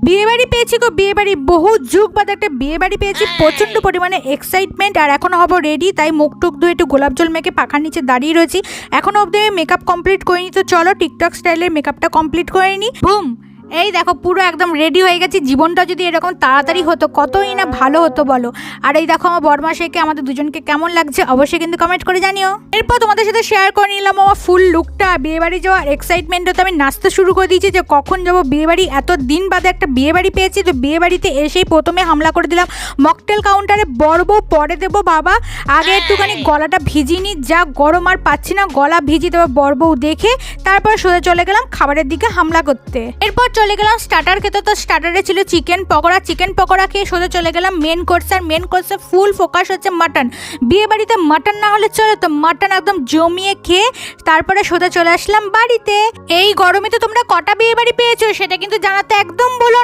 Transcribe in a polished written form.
বিয়ে বাড়ি পেয়েছি গো, বিয়ে বাড়ি। বহু যুগ বাদে একটা বিয়ে বাড়ি পেয়েছি। প্রচন্ড পরিমাণে এক্সাইটমেন্ট। আর এখন হবো রেডি, তাই মুখ টুক ধুয়ে একটু গোলাপ জল মেখে পাখার নিচে দাঁড়িয়ে রয়েছি। এখনো অব্দি মেকআপ কমপ্লিট করিনি, তো চলো টিকটক স্টাইলের মেকআপটা কমপ্লিট করে নি। বুম, এই দেখো পুরো একদম রেডি হয়ে গেছি। জীবনটা যদি এরকম তাড়াতাড়ি হতো কতই না ভালো হতো বলো। আর এই দেখো আমার বরমাশাইকে, আমাদের দুজনকে কেমন লাগছে অবশ্যই কিন্তু কমেন্ট করে জানিও। এরপর তোমাদের সাথে শেয়ার করে নিলাম আমার ফুল লুকটা। বিয়েবাড়ি যাওয়ার এক্সাইটমেন্টে তো আমি নাচতে শুরু করে দিয়েছি যে কখন যাবো বিয়েবাড়ি। এত দিন বাদে একটা বিয়েবাড়ি পেয়েছি, তো বিয়েবাড়িতে এসেই প্রথমে হামলা করে দিলাম মকটেল কাউন্টারে। বড়বো পরে দেবো বাবা, আগে একটুখানি গলাটা ভিজিনি, যা গরম আর পাচ্ছি না, গলা ভিজি দেবো বড়বউ দেখে। তারপর সোজা চলে গেলাম খাবারের দিকে হামলা করতে। এরপর চলে গেলাম স্টার্টার খেতে। তো স্টার্টারে ছিল চিকেন পকোড়া। চিকেন পকোড়া খেয়ে সোজা চলে গেলাম মেন কোর্স। আর মেন কোর্সে ফুল ফোকাস হচ্ছে মাটন। বিয়ে বাড়িতে মাটন না হলে চলে, তো মাটন একদম জমিয়ে খেয়ে তারপরে সোজা চলে আসলাম বাড়িতে। এই গরমে তো তোমরা কটা বিয়ে বাড়ি পেয়েছো সেটা কিন্তু জানাতে একদম বলো।